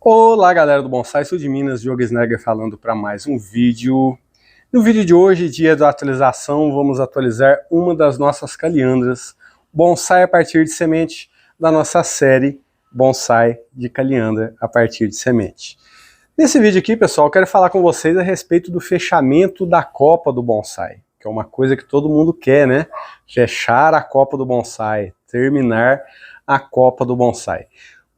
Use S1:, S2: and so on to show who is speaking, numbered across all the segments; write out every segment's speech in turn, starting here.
S1: Olá galera do Bonsai, sou de Minas, Diogo Snegger falando para mais um vídeo. No vídeo de hoje, dia da atualização, vamos atualizar uma das nossas caliandras bonsai a partir de semente da nossa série Bonsai de Caliandra a partir de semente. Nesse vídeo aqui, pessoal, eu quero falar com vocês a respeito do fechamento da copa do bonsai, que é uma coisa que todo mundo quer, né? Fechar a copa do bonsai, terminar a copa do bonsai.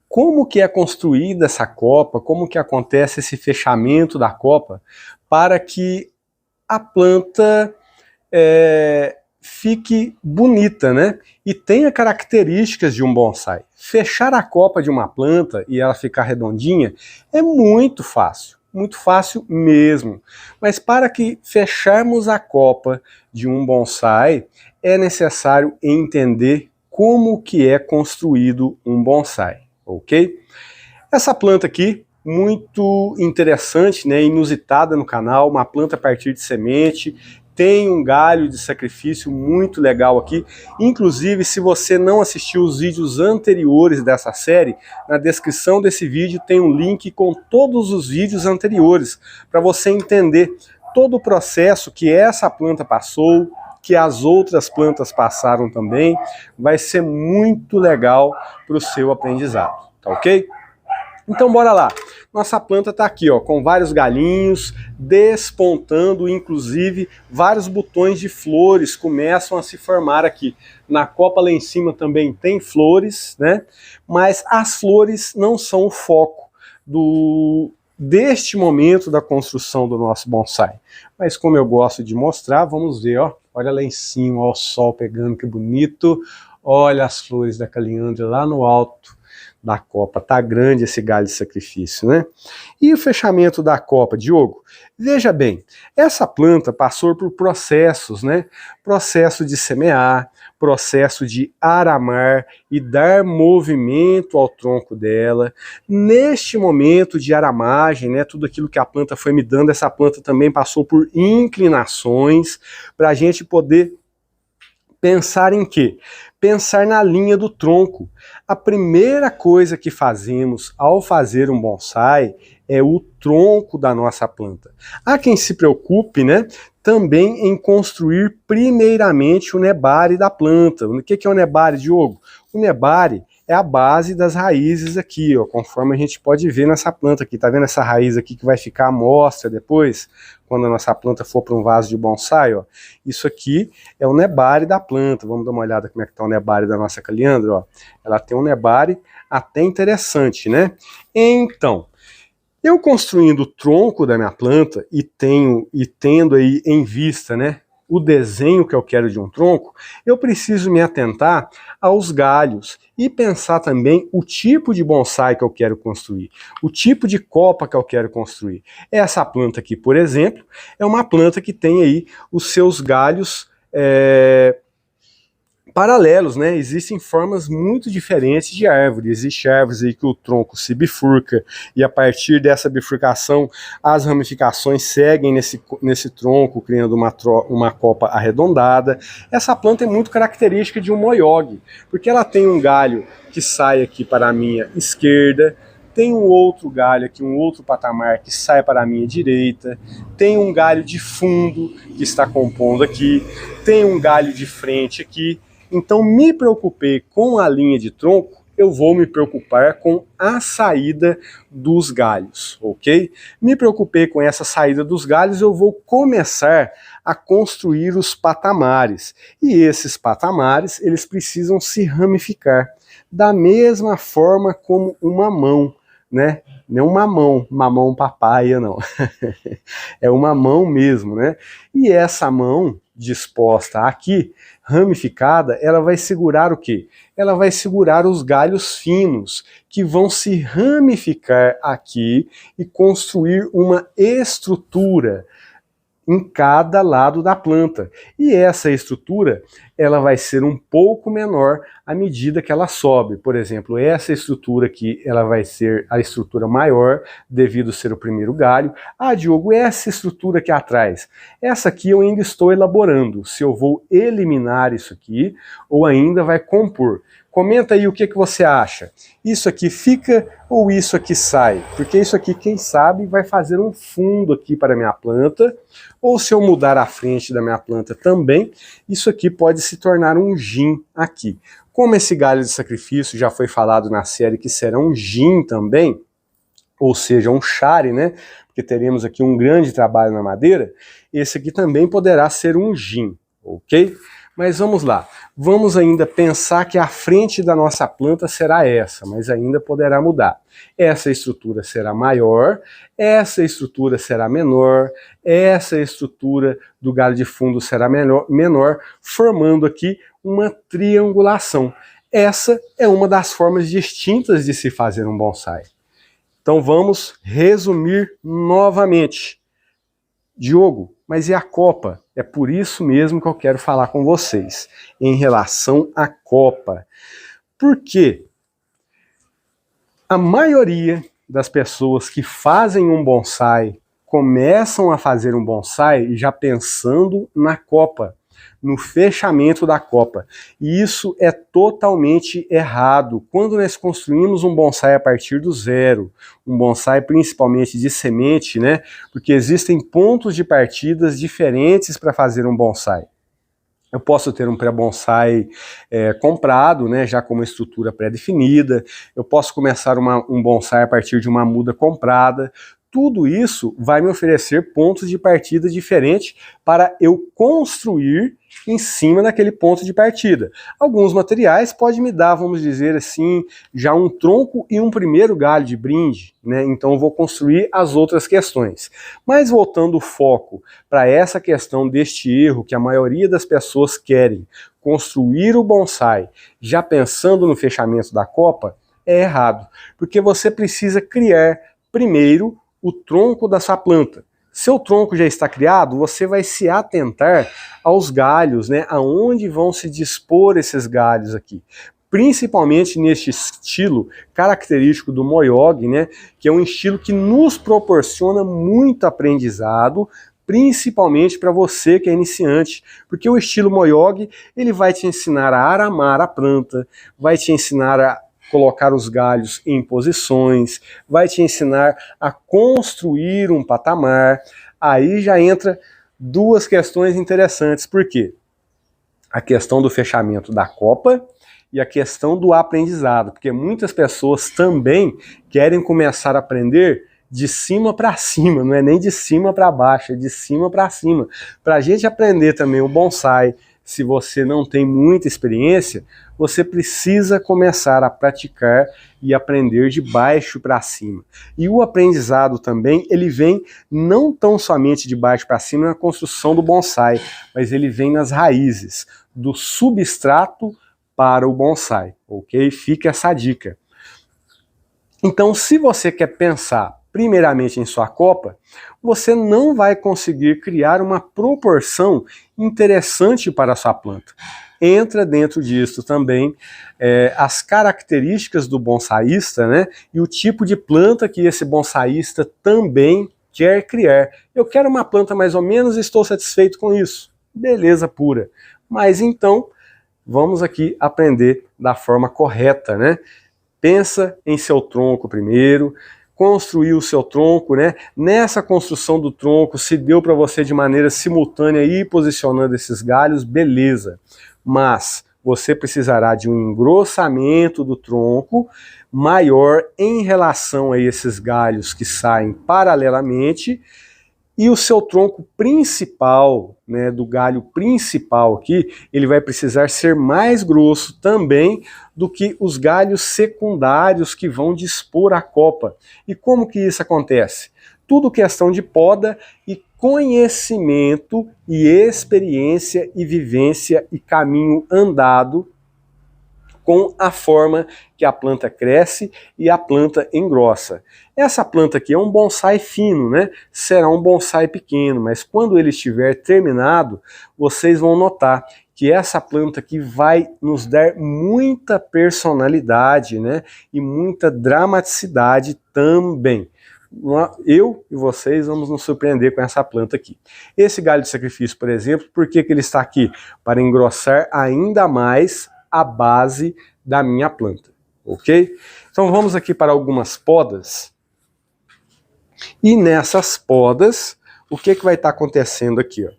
S1: Como que é construída essa copa, como que acontece esse fechamento da copa para que a planta fique bonita, né? E tenha características de um bonsai. Fechar a copa de uma planta e ela ficar redondinha é muito fácil mesmo. Mas para que fecharmos a copa de um bonsai, é necessário entender como que é construído um bonsai. Ok? Essa planta aqui, muito interessante, né, inusitada no canal, uma planta a partir de semente, tem um galho de sacrifício muito legal aqui. Inclusive, se você não assistiu os vídeos anteriores dessa série, na descrição desse vídeo tem um link com todos os vídeos anteriores, para você entender todo o processo que essa planta passou, que as outras plantas passaram também. Vai ser muito legal para o seu aprendizado, tá ok? Então bora lá. Nossa planta está aqui, ó, com vários galhinhos, despontando, inclusive vários botões de flores começam a se formar aqui. Na copa lá em cima também tem flores, né? Mas as flores não são o foco deste momento da construção do nosso bonsai. Mas como eu gosto de mostrar, vamos ver, ó. Olha lá em cima, ó, o sol pegando, que bonito. Olha as flores da caliandra lá no alto da copa. Tá grande esse galho de sacrifício, né? E o fechamento da copa, Diogo? Veja bem, essa planta passou por processos, né? Processo de semear, processo de aramar e dar movimento ao tronco dela. Neste momento de aramagem, né, tudo aquilo que a planta foi me dando, essa planta também passou por inclinações para a gente poder pensar em quê? Pensar na linha do tronco. A primeira coisa que fazemos ao fazer um bonsai é o tronco da nossa planta. Há quem se preocupe, né, também em construir primeiramente o nebare da planta. O que é o nebare, Diogo? O nebare é a base das raízes aqui, ó, conforme a gente pode ver nessa planta aqui. Tá vendo essa raiz aqui que vai ficar à mostra depois, quando a nossa planta for para um vaso de bonsai, ó? Isso aqui é o nebare da planta. Vamos dar uma olhada como é que tá o nebare da nossa caliandra, ó. Ela tem um nebare até interessante, né? Então, eu construindo o tronco da minha planta e tendo aí em vista, né, o desenho que eu quero de um tronco, eu preciso me atentar aos galhos e pensar também o tipo de bonsai que eu quero construir, o tipo de copa que eu quero construir. Essa planta aqui, por exemplo, é uma planta que tem aí os seus galhos paralelos, né? Existem formas muito diferentes de árvore. Existem árvores aí que o tronco se bifurca e a partir dessa bifurcação as ramificações seguem nesse tronco, criando uma copa arredondada. Essa planta é muito característica de um moyogue, porque ela tem um galho que sai aqui para a minha esquerda, tem um outro galho aqui, um outro patamar que sai para a minha direita, tem um galho de fundo que está compondo aqui, tem um galho de frente aqui. Então, me preocupei com a linha de tronco, eu vou me preocupar com a saída dos galhos, ok? Me preocupei com essa saída dos galhos, eu vou começar a construir os patamares. E esses patamares, eles precisam se ramificar da mesma forma como uma mão, né? Não uma mamão papaya, não. É uma mão mesmo, né? E essa mão disposta aqui, ramificada, ela vai segurar o quê? Ela vai segurar os galhos finos, que vão se ramificar aqui e construir uma estrutura em cada lado da planta. E essa estrutura, ela vai ser um pouco menor à medida que ela sobe. Por exemplo, essa estrutura aqui, ela vai ser a estrutura maior devido ser o primeiro galho. Ah, Diogo, essa estrutura aqui atrás, essa aqui eu ainda estou elaborando, se eu vou eliminar isso aqui ou ainda vai compor. Comenta aí o que você acha. Isso aqui fica ou isso aqui sai? Porque isso aqui, quem sabe, vai fazer um fundo aqui para a minha planta, ou se eu mudar a frente da minha planta também, isso aqui pode se tornar um gin aqui. Como esse galho de sacrifício já foi falado na série que será um gin também, ou seja, um share, né? Porque teremos aqui um grande trabalho na madeira, esse aqui também poderá ser um gin, ok? Mas vamos lá, vamos ainda pensar que a frente da nossa planta será essa, mas ainda poderá mudar. Essa estrutura será maior, essa estrutura será menor, essa estrutura do galho de fundo será menor, formando aqui uma triangulação. Essa é uma das formas distintas de se fazer um bonsai. Então vamos resumir novamente. Diogo, mas e a copa? É por isso mesmo que eu quero falar com vocês, em relação à copa. Porque a maioria das pessoas que fazem um bonsai, começam a fazer um bonsai já pensando na copa, no fechamento da copa. E isso é totalmente errado. Quando nós construímos um bonsai a partir do zero, um bonsai principalmente de semente, né? Porque existem pontos de partidas diferentes para fazer um bonsai. Eu posso ter um pré-bonsai comprado, né, já com uma estrutura pré-definida. Eu posso começar um bonsai a partir de uma muda comprada. Tudo isso vai me oferecer pontos de partida diferentes para eu construir em cima daquele ponto de partida. Alguns materiais podem me dar, vamos dizer assim, já um tronco e um primeiro galho de brinde, né? Então eu vou construir as outras questões. Mas voltando o foco para essa questão deste erro que a maioria das pessoas querem, construir o bonsai já pensando no fechamento da copa, é errado. Porque você precisa criar primeiro o tronco da sua planta. Seu tronco já está criado, você vai se atentar aos galhos, né? Aonde vão se dispor esses galhos aqui. Principalmente neste estilo característico do Moyog, né? Que é um estilo que nos proporciona muito aprendizado, principalmente para você que é iniciante, porque o estilo Moyog, ele vai te ensinar a aramar a planta, vai te ensinar a colocar os galhos em posições, vai te ensinar a construir um patamar. Aí já entra duas questões interessantes. Por quê? A questão do fechamento da copa e a questão do aprendizado, porque muitas pessoas também querem começar a aprender de cima para cima, não é nem de cima para baixo, é de cima para cima. Para a gente aprender também o bonsai, se você não tem muita experiência, você precisa começar a praticar e aprender de baixo para cima. E o aprendizado também, ele vem não tão somente de baixo para cima na construção do bonsai, mas ele vem nas raízes, do substrato para o bonsai, ok? Fica essa dica. Então, se você quer pensar primeiramente em sua copa, você não vai conseguir criar uma proporção interessante para a sua planta. Entra dentro disso também as características do bonsaísta, né? E o tipo de planta que esse bonsaísta também quer criar. Eu quero uma planta mais ou menos e estou satisfeito com isso. Beleza pura. Mas então, vamos aqui aprender da forma correta, né? Pensa em seu tronco primeiro, construir o seu tronco, né? Nessa construção do tronco, se deu para você de maneira simultânea ir posicionando esses galhos, beleza. Mas você precisará de um engrossamento do tronco maior em relação a esses galhos que saem paralelamente, e o seu tronco principal, né, do galho principal aqui, ele vai precisar ser mais grosso também do que os galhos secundários que vão dispor a copa. E como que isso acontece? Tudo questão de poda e conhecimento e experiência e vivência e caminho andado com a forma que a planta cresce e a planta engrossa. Essa planta aqui é um bonsai fino, né? Será um bonsai pequeno, mas quando ele estiver terminado, vocês vão notar que essa planta aqui vai nos dar muita personalidade, né? E muita dramaticidade também. Eu e vocês vamos nos surpreender com essa planta aqui. Esse galho de sacrifício, por exemplo, por que ele está aqui? Para engrossar ainda mais a base da minha planta, ok? Então vamos aqui para algumas podas. E nessas podas, o que vai estar acontecendo aqui, ó?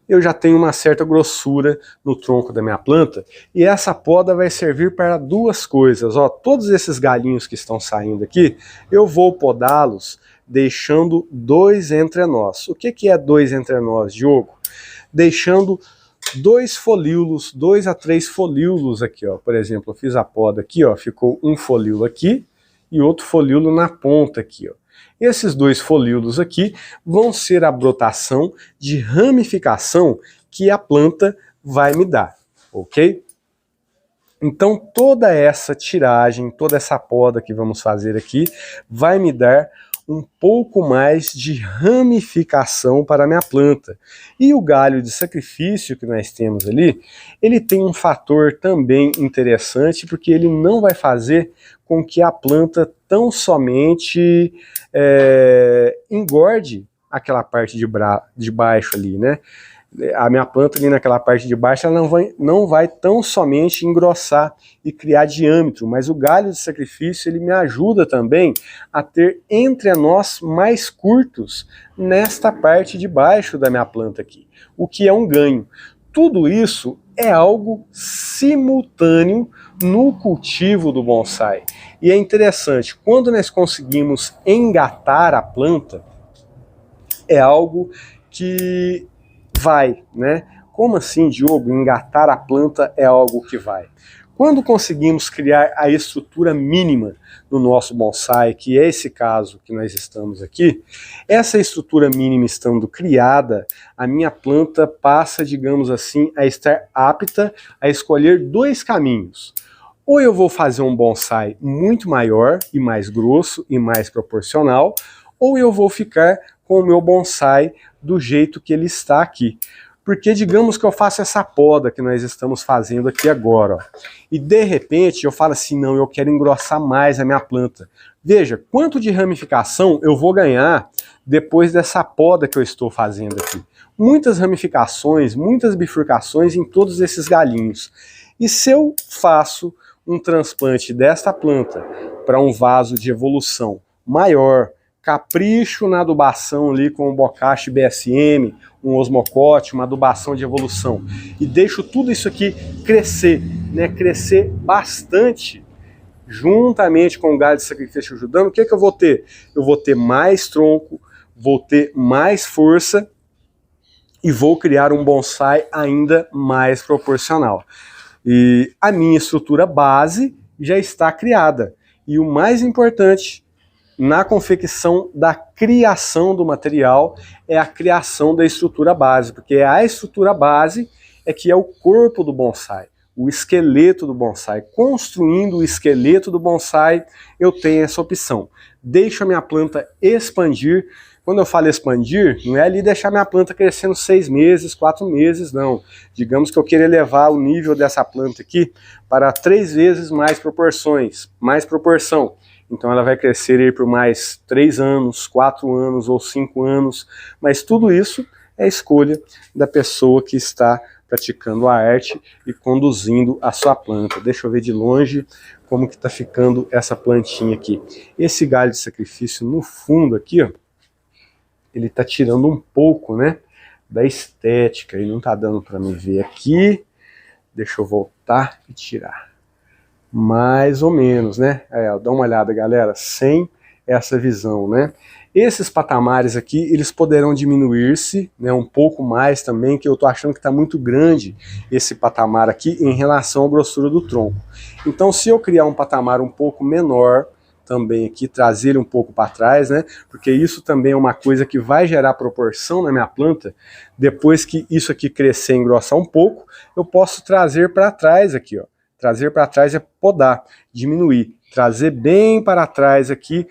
S1: Eu já tenho uma certa grossura no tronco da minha planta e essa poda vai servir para duas coisas. Ó, todos esses galhinhos que estão saindo aqui, eu vou podá-los deixando dois entrenós. O que é dois entrenós, Diogo? Deixando dois folíolos, 2 a 3 folíolos aqui, ó. Por exemplo, eu fiz a poda aqui, ó, ficou um folíolo aqui e outro folíolo na ponta aqui, ó. Esses dois folíolos aqui vão ser a brotação de ramificação que a planta vai me dar, ok? Então toda essa tiragem, toda essa poda que vamos fazer aqui vai me dar um pouco mais de ramificação para a minha planta. E o galho de sacrifício que nós temos ali, ele tem um fator também interessante, porque ele não vai fazer com que a planta tão somente engorde aquela parte de baixo ali, né? A minha planta ali naquela parte de baixo, ela não vai tão somente engrossar e criar diâmetro, mas o galho de sacrifício ele me ajuda também a ter entrenós mais curtos nesta parte de baixo da minha planta aqui, o que é um ganho. Tudo isso é algo simultâneo no cultivo do bonsai. E é interessante, quando nós conseguimos engatar a planta, é algo que vai, né? Como assim, Diogo? Engatar a planta é algo que vai. Quando conseguimos criar a estrutura mínima do nosso bonsai, que é esse caso que nós estamos aqui, essa estrutura mínima estando criada, a minha planta passa, digamos assim, a estar apta a escolher dois caminhos. Ou eu vou fazer um bonsai muito maior e mais grosso e mais proporcional, ou eu vou ficar com o meu bonsai do jeito que ele está aqui. Porque digamos que eu faço essa poda que nós estamos fazendo aqui agora, ó, e de repente eu falo assim, não, eu quero engrossar mais a minha planta. Veja, quanto de ramificação eu vou ganhar depois dessa poda que eu estou fazendo aqui. Muitas ramificações, muitas bifurcações em todos esses galhinhos. E se eu faço um transplante desta planta para um vaso de evolução maior, capricho na adubação ali com um bocache BSM, um osmocote, uma adubação de evolução, e deixo tudo isso aqui crescer, né, crescer bastante, juntamente com o galho de sacrifício ajudando, o que eu vou ter? Eu vou ter mais tronco, vou ter mais força e vou criar um bonsai ainda mais proporcional. E a minha estrutura base já está criada. E o mais importante na confecção da criação do material é a criação da estrutura base, porque a estrutura base é que é o corpo do bonsai, o esqueleto do bonsai. Construindo o esqueleto do bonsai, eu tenho essa opção. Deixo a minha planta expandir. Quando eu falo expandir, não é ali deixar minha planta crescendo 6 meses, 4 meses, não. Digamos que eu queira elevar o nível dessa planta aqui para 3 vezes mais proporção. Então ela vai crescer aí por mais 3 anos, 4 anos ou 5 anos, mas tudo isso é escolha da pessoa que está praticando a arte e conduzindo a sua planta. Deixa eu ver de longe como que está ficando essa plantinha aqui. Esse galho de sacrifício no fundo aqui, ó, ele está tirando um pouco, né, da estética, e não está dando para me ver aqui. Deixa eu voltar e tirar. Mais ou menos, né? Dá uma olhada, galera, sem essa visão, né? Esses patamares aqui, eles poderão diminuir-se, né, um pouco mais também, que eu tô achando que está muito grande esse patamar aqui em relação à grossura do tronco. Então, se eu criar um patamar um pouco menor, também aqui, trazer ele um pouco para trás, né? Porque isso também é uma coisa que vai gerar proporção na minha planta. Depois que isso aqui crescer e engrossar um pouco, eu posso trazer para trás aqui, ó. Trazer para trás é podar, diminuir, trazer bem para trás aqui,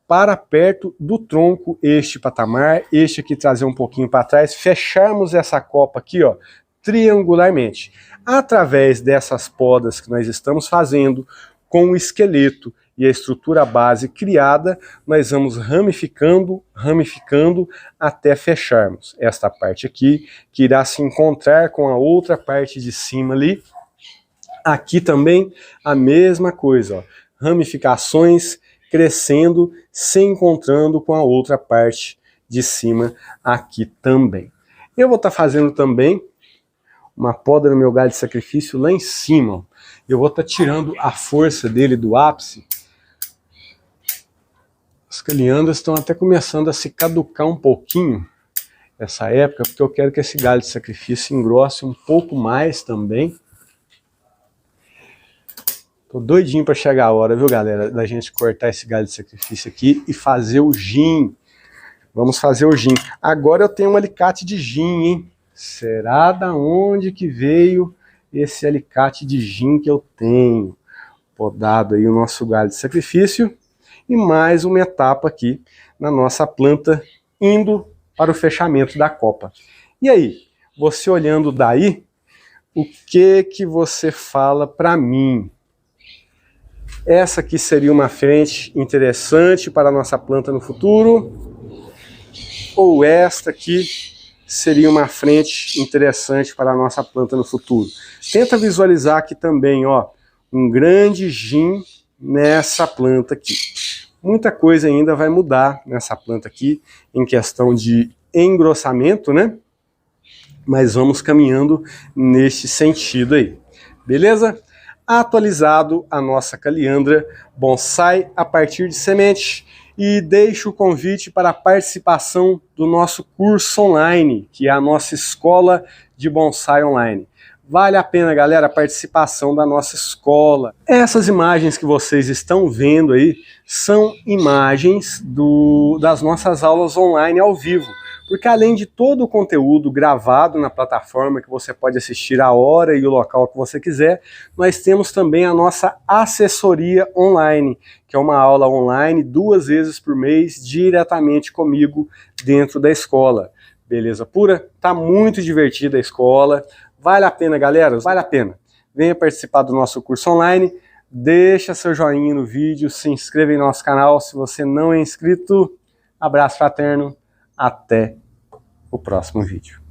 S1: para perto do tronco este patamar, este aqui trazer um pouquinho para trás, fecharmos essa copa aqui, ó, triangularmente. Através dessas podas que nós estamos fazendo, com o esqueleto e a estrutura base criada, nós vamos ramificando, ramificando até fecharmos esta parte aqui, que irá se encontrar com a outra parte de cima ali. Aqui também a mesma coisa, ó, ramificações crescendo, se encontrando com a outra parte de cima aqui também. Eu vou estar fazendo também uma poda no meu galho de sacrifício lá em cima. Eu vou estar tirando a força dele do ápice. As caliandras estão até começando a se caducar um pouquinho nessa época, porque eu quero que esse galho de sacrifício engrosse um pouco mais também. Tô doidinho para chegar a hora, viu, galera, da gente cortar esse galho de sacrifício aqui e fazer o gin. Vamos fazer o gin. Agora eu tenho um alicate de gin, hein? Será da onde que veio esse alicate de gin que eu tenho? Podado aí o nosso galho de sacrifício e mais uma etapa aqui na nossa planta indo para o fechamento da copa. E aí, você olhando daí, o que você fala para mim? Essa aqui seria uma frente interessante para a nossa planta no futuro? Ou esta aqui seria uma frente interessante para a nossa planta no futuro? Tenta visualizar aqui também, ó, um grande gin nessa planta aqui. Muita coisa ainda vai mudar nessa planta aqui, em questão de engrossamento, né? Mas vamos caminhando nesse sentido aí, beleza? Atualizado a nossa caliandra bonsai a partir de semente. E deixo o convite para a participação do nosso curso online, que é a nossa escola de bonsai online. Vale a pena, galera, a participação da nossa escola. Essas imagens que vocês estão vendo aí são imagens das nossas aulas online ao vivo. Porque além de todo o conteúdo gravado na plataforma, que você pode assistir a hora e o local que você quiser, nós temos também a nossa assessoria online, que é uma aula online 2 vezes por mês, diretamente comigo dentro da escola. Beleza pura? Tá muito divertida a escola. Vale a pena, galera? Vale a pena. Venha participar do nosso curso online, deixa seu joinha no vídeo, se inscreva em nosso canal se você não é inscrito. Abraço fraterno, até o próximo vídeo.